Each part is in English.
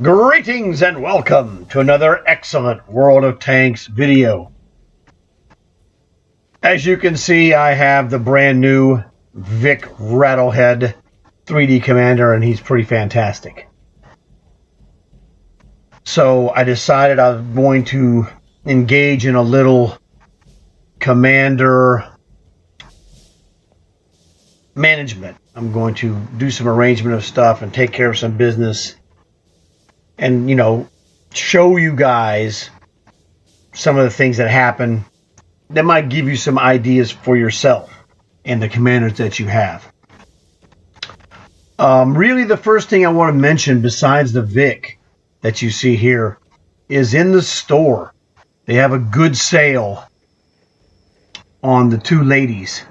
Greetings and welcome to another excellent World of Tanks video. As you can see, I have the brand new Vic Rattlehead 3D Commander, and he's pretty fantastic. So I decided I was going to engage in a little commander management. I'm going to do some arrangement of stuff and take care of some business and, show you guys some of the things that happen that might give you some ideas for yourself and the commanders that you have. Really, the first thing I want to mention, besides the Vic that you see here, is in the store. They have a good sale on the two ladies,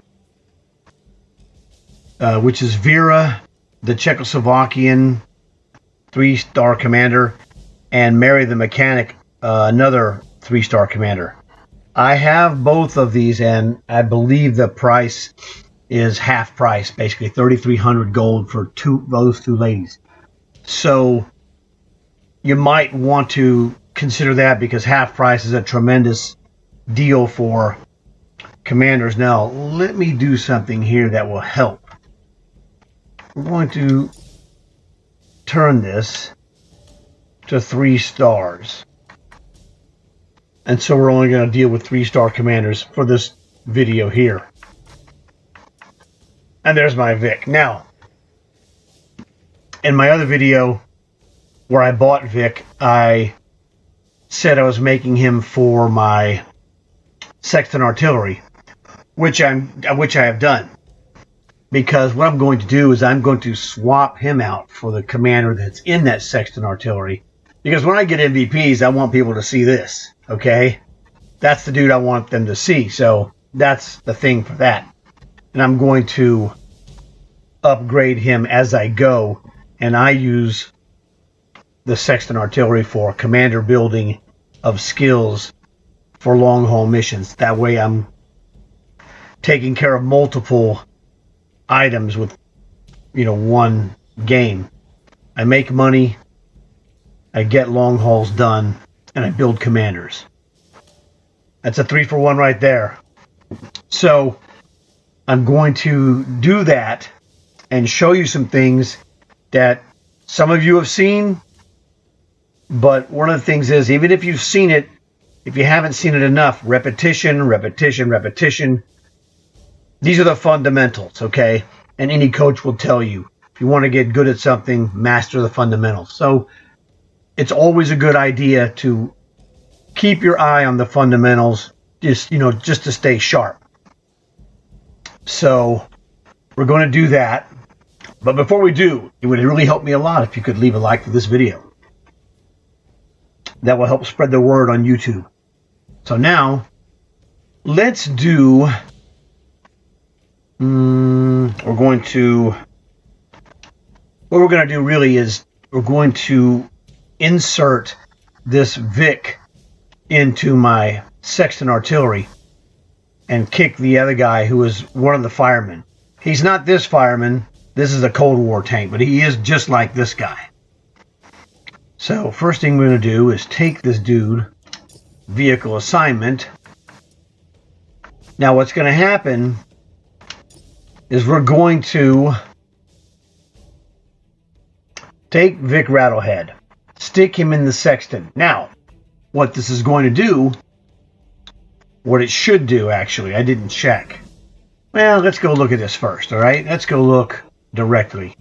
which is Vera, the Czechoslovakian 3-star commander, and Mary the Mechanic, another 3-star commander. I have both of these, and I believe the price is half price, basically 3,300 gold for those two ladies. So you might want to consider that, because half price is a tremendous deal for commanders. Now, let me do something here that will help. I'm going to turn this to 3 stars. And so we're only going to deal with 3-star commanders for this video here. And there's my Vic. Now, in my other video where I bought Vic, I said I was making him for my Sexton artillery, which I have done. Because what I'm going to do is I'm going to swap him out for the commander that's in that Sexton artillery. Because when I get MVPs, I want people to see this. Okay? That's the dude I want them to see. So that's the thing for that. And I'm going to upgrade him as I go. And I use the Sexton artillery for commander building of skills for long haul missions. That way I'm taking care of multiple items with one game. I make money, I get long hauls done, and I build commanders. That's a 3-for-1 right there. So I'm going to do that and show you some things that some of you have seen, but one of the things is, even if you've seen it, if you haven't seen it enough, repetition. These are the fundamentals, okay? And any coach will tell you, if you want to get good at something, master the fundamentals. So it's always a good idea to keep your eye on the fundamentals, just to stay sharp. So we're going to do that. But before we do, it would really help me a lot if you could leave a like for this video. That will help spread the word on YouTube. So now, let's do... what we're going to do really is we're going to insert this Vic into my Sexton artillery and kick the other guy who is one of the firemen. He's not this fireman. This is a Cold War tank, but he is just like this guy. So first thing we're going to do is take this dude, vehicle assignment. Now what's going to happen is we're going to take Vic Rattlehead, stick him in the Sexton. Now, what this is going to do, what it should do actually, I didn't check. Well, let's go look at this first, all right? Let's go look directly.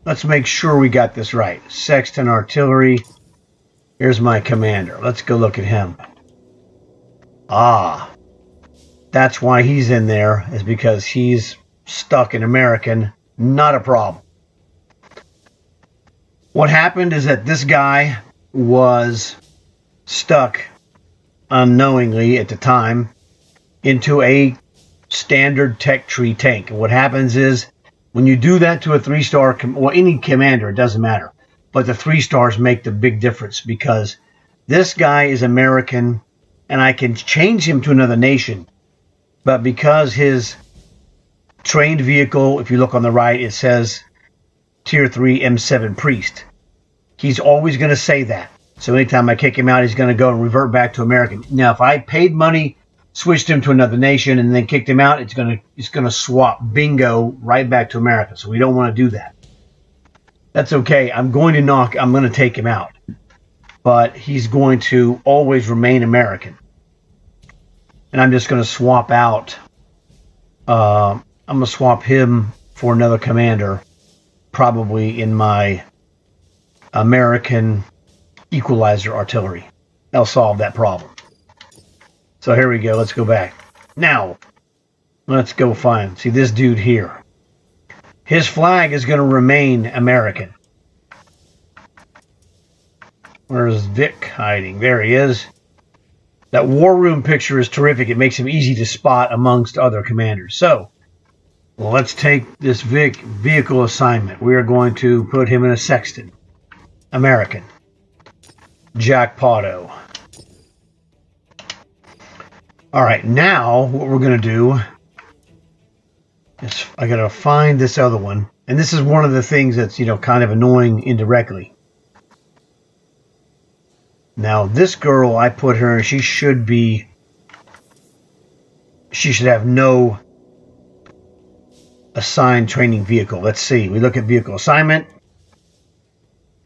Let's make sure we got this right. Sexton artillery. Here's my commander. Let's go look at him. Ah, that's why he's in there, is because he's stuck in American. Not a problem. What happened is that this guy was stuck unknowingly at the time into a standard tech tree tank. And what happens is, when you do that to a 3-star, or any commander, it doesn't matter, but the 3 stars make the big difference, because this guy is American and I can change him to another nation, but because his trained vehicle, if you look on the right, it says Tier 3 M7 Priest. He's always going to say that. So anytime I kick him out, he's going to go and revert back to American. Now, if I paid money, switched him to another nation, and then kicked him out, it's going to swap bingo right back to America. So we don't want to do that. That's okay. I'm going to take him out. But he's going to always remain American. And I'm just going to swap out. I'm going to swap him for another commander, probably in my American equalizer artillery. That'll solve that problem. So here we go. Let's go back. Now, let's go find. See this dude here. His flag is going to remain American. Where's Vic hiding? There he is. That war room picture is terrific. It makes him easy to spot amongst other commanders. So, let's take this Vic vehicle assignment. We are going to put him in a sexton. American. Jackpotto. All right, now what we're going to do is I got to find this other one. And this is one of the things that's, kind of annoying indirectly. Now, this girl, I put her in, she should have no assigned training vehicle. Let's see. We look at vehicle assignment.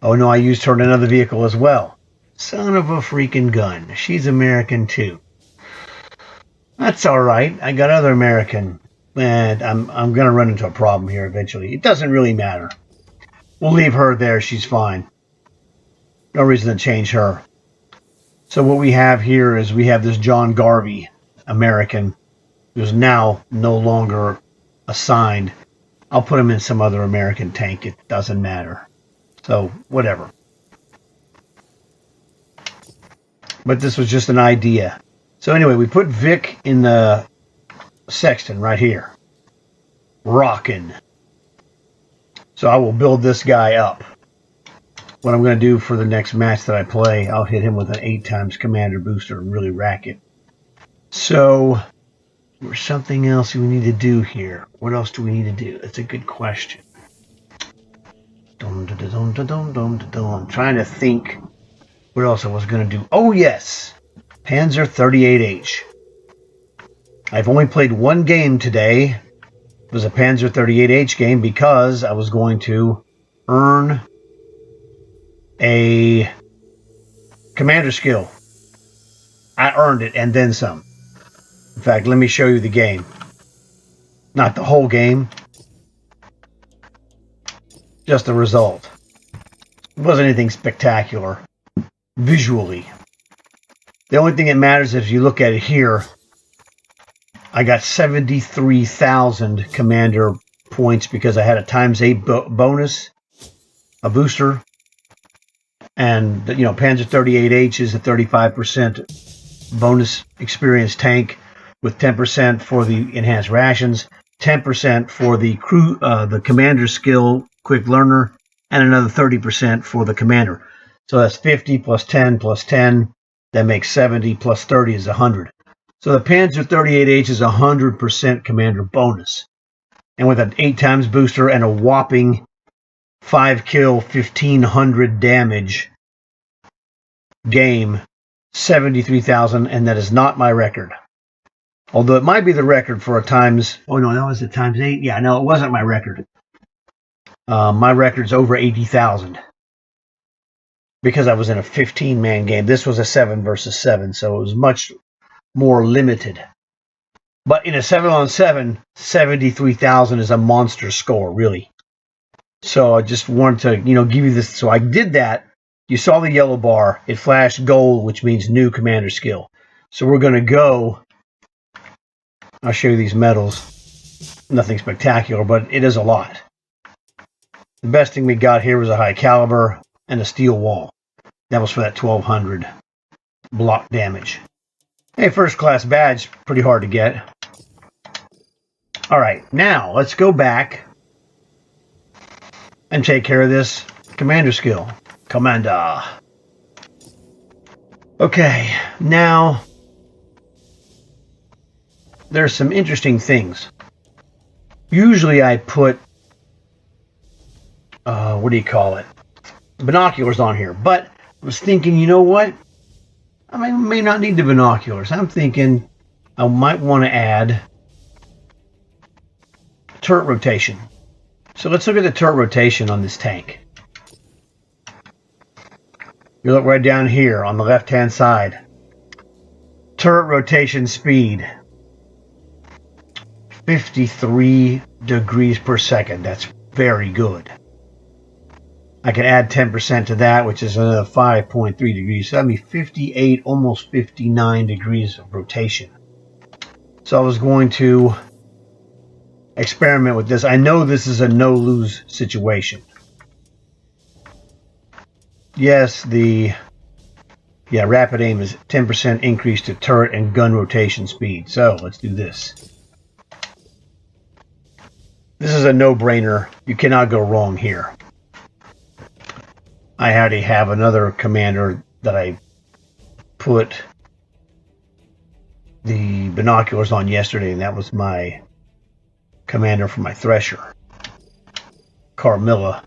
Oh, no, I used her in another vehicle as well. Son of a freaking gun. She's American, too. That's all right. I got other American. And I'm going to run into a problem here eventually. It doesn't really matter. We'll leave her there. She's fine. No reason to change her. So what we have here is we have this John Garvey, American, who's now no longer assigned. I'll put him in some other American tank. It doesn't matter. So, whatever. But this was just an idea. So anyway, we put Vic in the sexton right here. Rockin'. So I will build this guy up. What I'm going to do for the next match that I play, I'll hit him with an 8x commander booster and really rack it. So, there's something else we need to do here. What else do we need to do? That's a good question. I'm trying to think what else I was going to do. Oh, yes. Panzer 38H. I've only played one game today. It was a Panzer 38H game because I was going to earn a commander skill. I earned it and then some. In fact, let me show you the game. Not the whole game. Just the result. It wasn't anything spectacular visually. The only thing that matters is if you look at it here, I got 73,000 commander points because I had a ×8 bonus, a booster. And, Panzer 38H is a 35% bonus experience tank with 10% for the enhanced rations, 10% for the crew, the commander skill, quick learner, and another 30% for the commander. So that's 50 plus 10 plus 10. That makes 70 plus 30 is 100. So the Panzer 38H is 100% commander bonus. And with an 8x booster and a whopping 5 kill, 1,500 damage game, 73,000, and that is not my record. Although it might be the record for a times... Oh, no, that was a ×8? Yeah, no, it wasn't my record. My record's over 80,000. Because I was in a 15-man game. This was a 7 versus 7, so it was much more limited. But in a 7-on-7, 73,000 is a monster score, really. So I just wanted to, give you this. So I did that. You saw the yellow bar. It flashed gold, which means new commander skill. So we're going to go. I'll show you these medals. Nothing spectacular, but it is a lot. The best thing we got here was a high caliber and a steel wall. That was for that 1,200 block damage. Hey, first class badge. Pretty hard to get. All right, now let's go back and take care of this commander skill. Commander. Okay, now there's some interesting things. Usually I put, what do you call it? binoculars on here. But I was thinking, you know what? I may not need the binoculars. I'm thinking I might want to add turret rotation. So let's look at the turret rotation on this tank. You look right down here on the left-hand side. Turret rotation speed, 53 degrees per second. That's very good. I can add 10% to that, which is another 5.3 degrees. So that'd be 58, almost 59 degrees of rotation. So I was going to experiment with this. I know this is a no-lose situation. Yes, rapid aim is 10% increase to turret and gun rotation speed. So let's do this. This is a no-brainer. You cannot go wrong here. I already have another commander that I put the binoculars on yesterday, and that was my commander for my Thresher, Carmilla,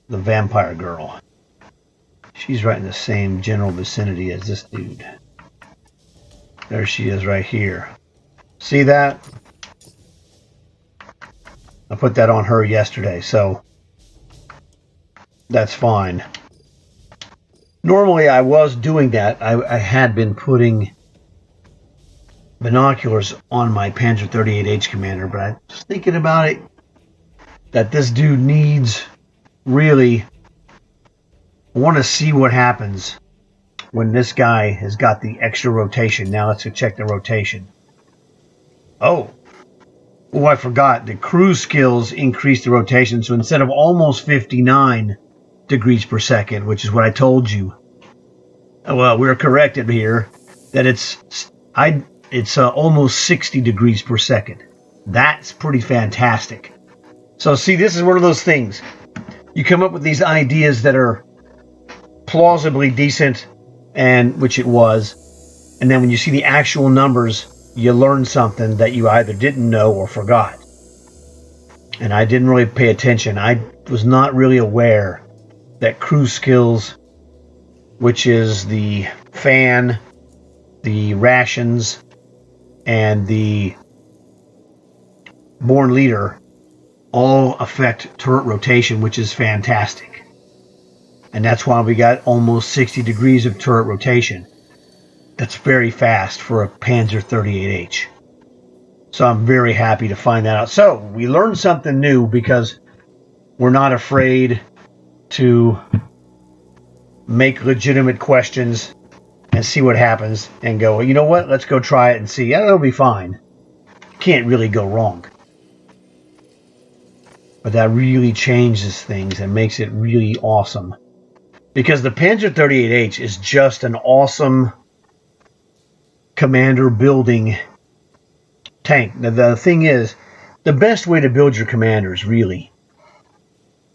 the vampire girl. She's right in the same general vicinity as this dude. There she is right here. See that? I put that on her yesterday, so that's fine. Normally I was doing that. I had been putting binoculars on my Panzer 38H commander, but I was thinking about it, that this dude needs really... I want to see what happens when this guy has got the extra rotation. Now let's check the rotation. Oh, I forgot. The cruise skills increase the rotation. So instead of almost 59 degrees per second, which is what I told you, well, we're corrected here that it's almost 60 degrees per second. That's pretty fantastic. So see, this is one of those things. You come up with these ideas that are plausibly decent, and which it was, and then when you see the actual numbers, you learn something that you either didn't know or forgot. And I didn't really pay attention. I was not really aware that cruise skills, which is the fan, the rations, and the born leader, all affect turret rotation, which is fantastic. And that's why we got almost 60 degrees of turret rotation. That's very fast for a Panzer 38H. So I'm very happy to find that out. So we learned something new because we're not afraid to make legitimate questions and see what happens and go, you know what, let's go try it and see. Yeah, it'll be fine. Can't really go wrong. But that really changes things and makes it really awesome. Because the Panzer 38H is just an awesome commander building tank. Now, the thing is, the best way to build your commanders, really,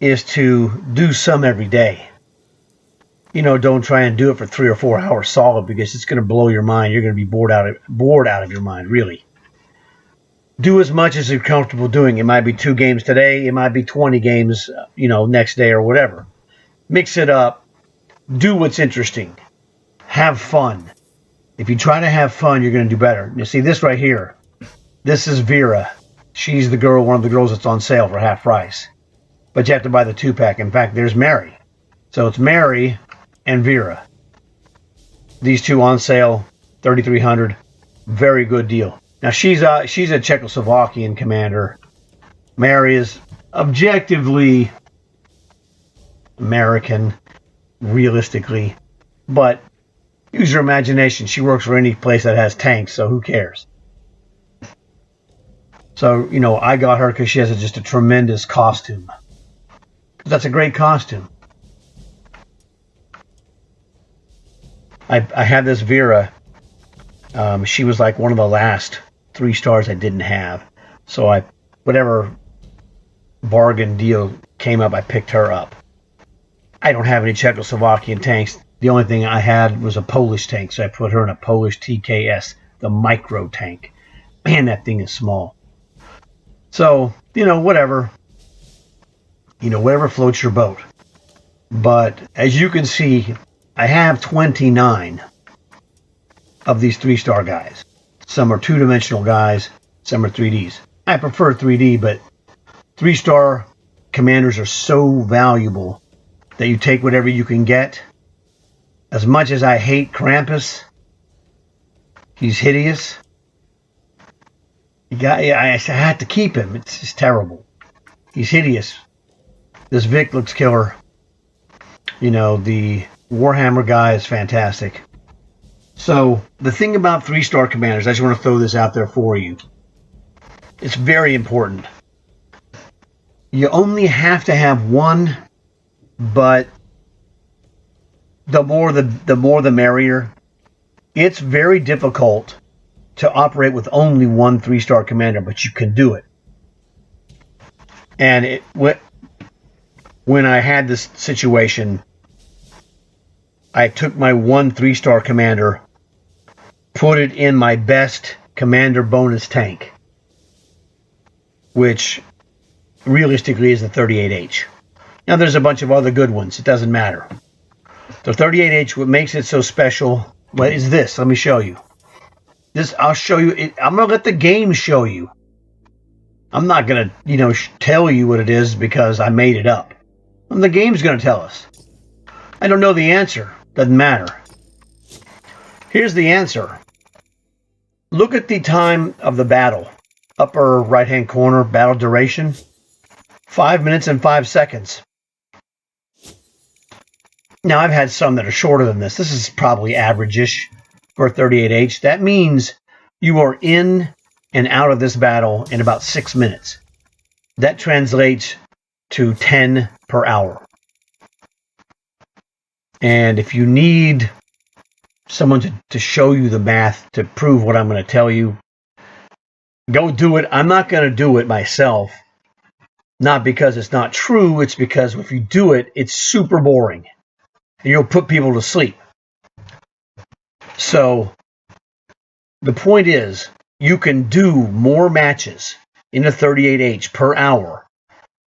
is to do some every day. You know, don't try and do it for 3 or 4 hours solid, because it's going to blow your mind. You're going to be bored out of your mind, really. Do as much as you're comfortable doing. It might be 2 games today. It might be 20 games, next day or whatever. Mix it up. Do what's interesting. Have fun. If you try to have fun, you're going to do better. You see this right here. This is Vera. She's one of the girls that's on sale for half price. But you have to buy the 2-pack. In fact, there's Mary. So it's Mary and Vera. These two on sale, $3,300. Very good deal. Now she's a Czechoslovakian commander. Mary is objectively American, realistically, but use your imagination. She works for any place that has tanks, so who cares? So, I got her because she has just a tremendous costume. That's a great costume. I had this Vera. She was like one of the last 3 stars I didn't have. So whatever bargain deal came up, I picked her up. I don't have any Czechoslovakian tanks. The only thing I had was a Polish tank, so I put her in a Polish TKS, the micro tank. Man, that thing is small. So, whatever. Whatever floats your boat. But as you can see, I have 29 of these 3-star guys. Some are 2-dimensional guys, some are 3Ds. I prefer 3D, but 3-star commanders are so valuable that you take whatever you can get. As much as I hate Krampus, he's hideous. I had to keep him. It's just terrible. He's hideous. This Vic looks killer. You know, the Warhammer guy is fantastic. So the thing about 3-star commanders, I just want to throw this out there for you. It's very important. You only have to have one, but the more the merrier. It's very difficult to operate with only one 3-star commander, but you can do it. And when I had this situation, I took my one 3-star commander, put it in my best commander bonus tank, which realistically is the 38H. Now there's a bunch of other good ones. It doesn't matter. The 38H, what makes it so special, what is this? Let me show you. This, I'll show you. I'm going to let the game show you. I'm not going to, tell you what it is because I made it up. And the game's going to tell us. I don't know the answer. Doesn't matter. Here's the answer. Look at the time of the battle. Upper right-hand corner, battle duration. 5 minutes and 5 seconds. Now, I've had some that are shorter than this. This is probably average-ish for a 38H. That means you are in and out of this battle in about 6 minutes. That translates to 10 per hour. And if you need someone to show you the math to prove what I'm going to tell you, go do it. I'm not going to do it myself. Not because it's not true. It's because if you do it, it's super boring. And you'll put people to sleep. So the point is, you can do more matches in a 38H per hour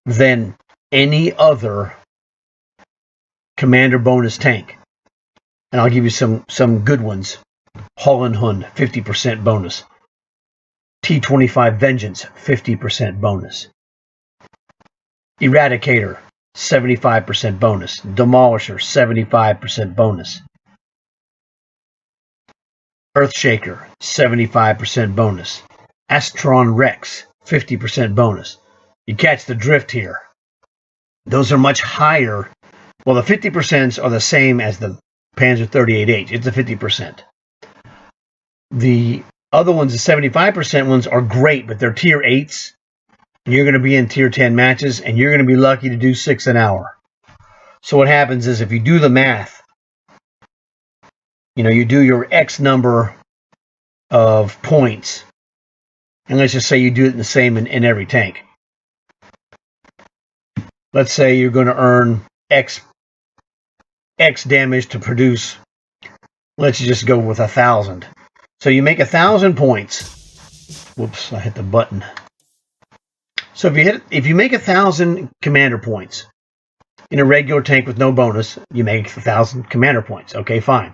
than any other commander bonus tank. And I'll give you some good ones. Holland Hund, 50% bonus. T-25 Vengeance, 50% bonus. Eradicator, 75% bonus. Demolisher, 75% bonus. Earthshaker, 75% bonus. Astron Rex, 50% bonus. You catch the drift here. Those are much higher. Well, the 50% are the same as the Panzer 38H. It's a 50%. The other ones, the 75% ones, are great, but they're tier 8s. You're going to be in tier 10 matches, and you're going to be lucky to do 6 an hour. So what happens is if you do the math, you do your X number of points, and let's just say you do it the same in every tank. Let's say you're going to earn X damage to produce, let's just go with 1,000. So you make 1,000 points. Whoops, I hit the button. So if you make 1,000 commander points in a regular tank with no bonus, you make 1,000 commander points. Okay, fine.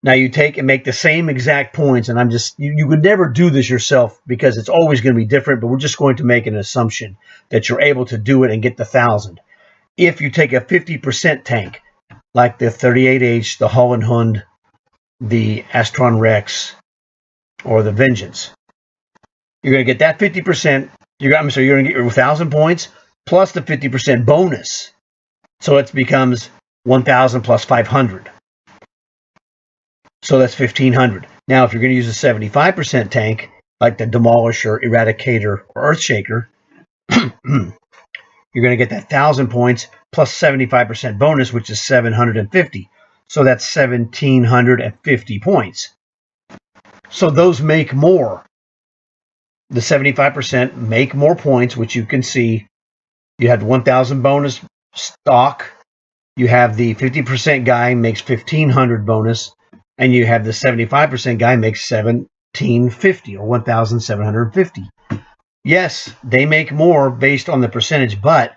Now you take and make the same exact points, and you could never do this yourself because it's always going to be different, but we're just going to make an assumption that you're able to do it and get the 1,000. If you take a 50% tank, like the 38H, the Holland Hund, the Astron Rex, or the Vengeance, you're going to get that 50%. You're going to get your 1,000 points plus the 50% bonus. So it becomes 1,000 plus 500. So that's 1,500. Now, if you're going to use a 75% tank, like the Demolisher, Eradicator, or Earthshaker, you're going to get that 1,000 points plus 75% bonus, which is 750. So that's 1,750 points. So those make more. The 75% make more points, which you can see. You have 1,000 bonus stock. You have the 50% guy makes 1,500 bonus. And you have the 75% guy makes 1,750 or 1,750. Yes, they make more based on the percentage, but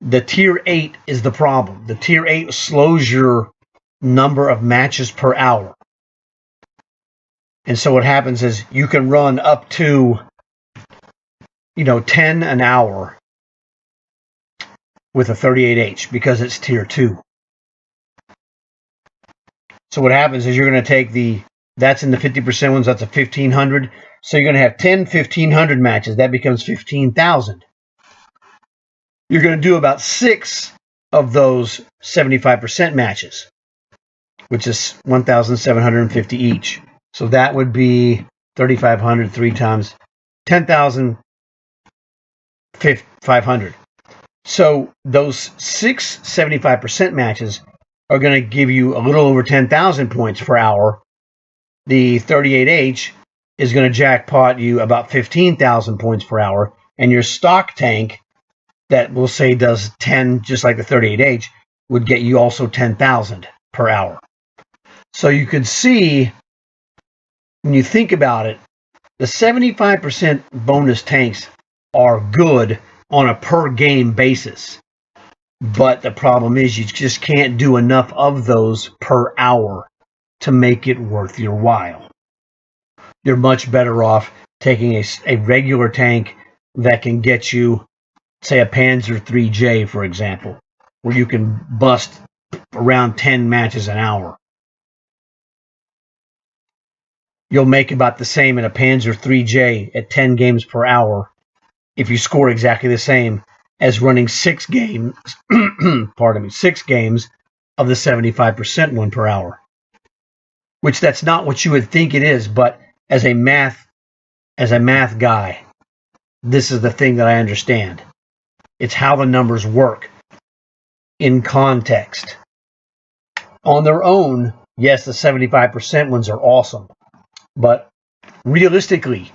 The tier 8 is the problem. The tier 8 slows your number of matches per hour. And so what happens is you can run up to, 10 an hour with a 38H because it's tier 2. So what happens is you're going to take that's in the 50% ones, that's a 1,500. So you're going to have 10 1,500 matches. That becomes 15,000. You're going to do about 6 of those 75% matches, which is 1,750 each. So that would be 3,500 3 times 10,500. So those 6 75% matches are going to give you a little over 10,000 points per hour. The 38H is going to jackpot you about 15,000 points per hour, and your stock tank that we'll say does 10, just like the 38H, would get you also 10,000 per hour. So you could see, when you think about it, the 75% bonus tanks are good on a per game basis. But the problem is you just can't do enough of those per hour to make it worth your while. You're much better off taking a regular tank that can get you, say, a Panzer 3J, for example, where you can bust around 10 matches an hour. You'll make about the same in a Panzer 3J at 10 games per hour if you score exactly the same as running 6 games, 6 games of the 75% one per hour. Which that's not what you would think it is, but as a math guy, this is the thing that I understand. It's how the numbers work in context. On their own, yes, the 75% ones are awesome, but realistically,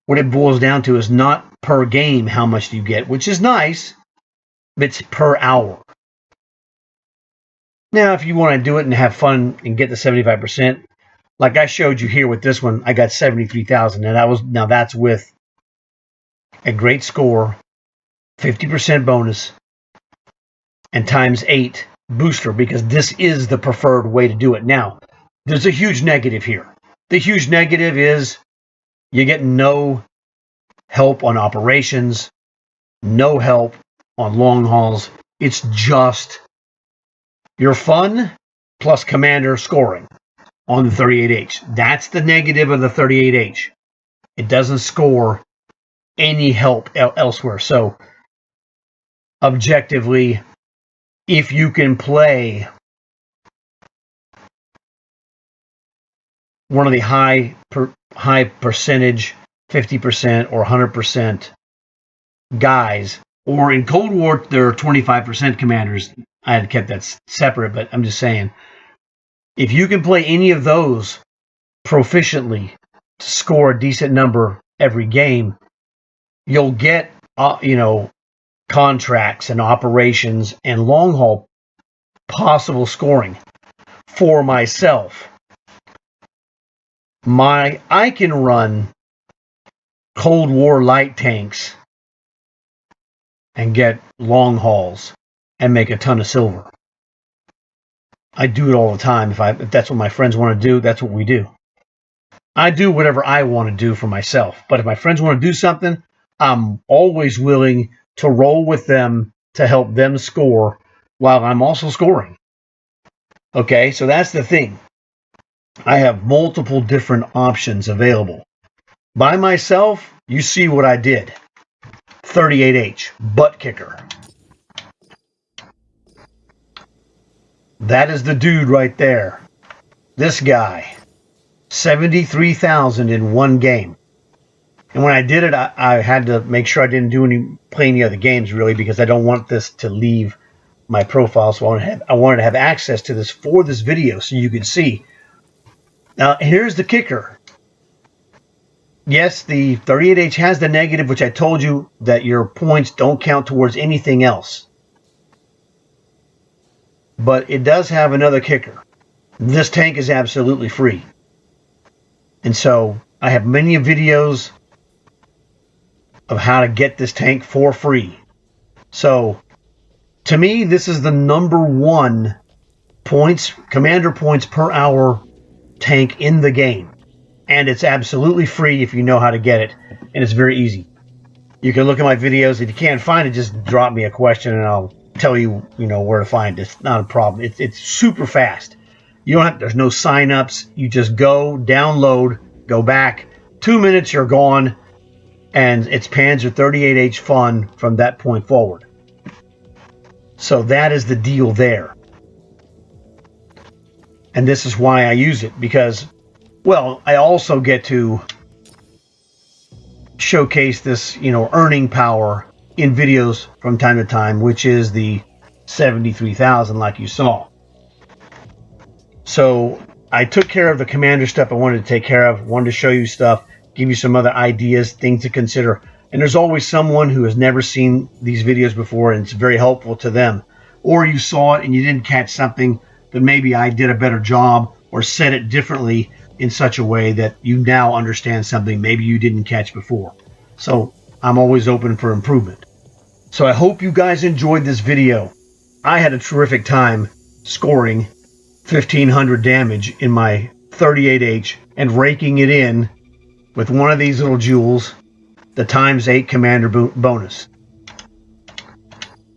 what it boils down to is not per game how much do you get, which is nice, but it's per hour. Now, if you want to do it and have fun and get the 75%, like I showed you here with this one, I got 73,000, and that's with a great score, 50% bonus, and times 8 booster, because this is the preferred way to do it. Now, there's a huge negative here. The huge negative is you get no help on operations, no help on long hauls. It's just your fun plus commander scoring on the 38H. That's the negative of the 38H. It doesn't score any help elsewhere. So, objectively, if you can play one of the high percentage, 50% or 100% guys, or in Cold War, there are 25% commanders. I had kept that separate, but I'm just saying, if you can play any of those proficiently to score a decent number every game, you'll get, contracts and operations and long haul possible scoring. For myself, I can run Cold War light tanks and get long hauls and make a ton of silver. I do it all the time. If that's what my friends want to do, that's what we do. I do whatever I want to do for myself. But if my friends want to do something, I'm always willing to roll with them to help them score while I'm also scoring. Okay, so that's the thing. I have multiple different options available. By myself, you see what I did. 38H, butt kicker. That is the dude right there. This guy. 73,000 in one game. And when I did it, I had to make sure I didn't play any other games, really, because I don't want this to leave my profile. So I wanted to have access to this for this video so you could see. Now, here's the kicker. Yes, the 38H has the negative, which I told you that your points don't count towards anything else. But it does have another kicker. This tank is absolutely free. And so I have many videos of how to get this tank for free. So To me, this is the #1 commander points per hour tank in the game. And it's absolutely free if you know how to get it. And it's very easy. You can look at my videos. If you can't find it, just drop me a question and I'll tell you, where to find it. It's not a problem. It's super fast. There's no sign-ups. You just go, download, go back. 2 minutes, you're gone. And it's Panzer 38H fun from that point forward. So that is the deal there. And this is why I use it, because, well, I also get to showcase this, earning power in videos from time to time, which is the 73,000 like you saw. So I took care of the commander stuff I wanted to take care of, wanted to show you stuff, give you some other ideas, things to consider. And there's always someone who has never seen these videos before, and it's very helpful to them. Or you saw it and you didn't catch something that maybe I did a better job or said it differently in such a way that you now understand something maybe you didn't catch before. So I'm always open for improvement. So I hope you guys enjoyed this video. I had a terrific time scoring 1,500 damage in my 38H and raking it in with one of these little jewels, the ×8 commander bonus.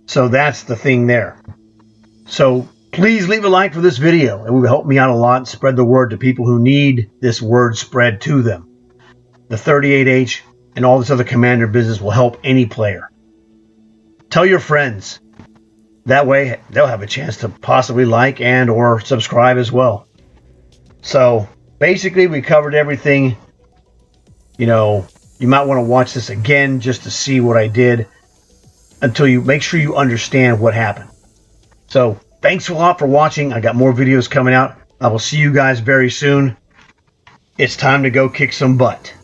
So that's the thing there. So please leave a like for this video. It will help me out a lot and spread the word to people who need this word spread to them. The 38H and all this other commander business will help any player. Tell your friends. That way they'll have a chance to possibly like and or subscribe as well. So basically we covered everything. You might want to watch this again just to see what I did until you make sure you understand what happened. So thanks a lot for watching. I got more videos coming out. I will see you guys very soon. It's time to go kick some butt.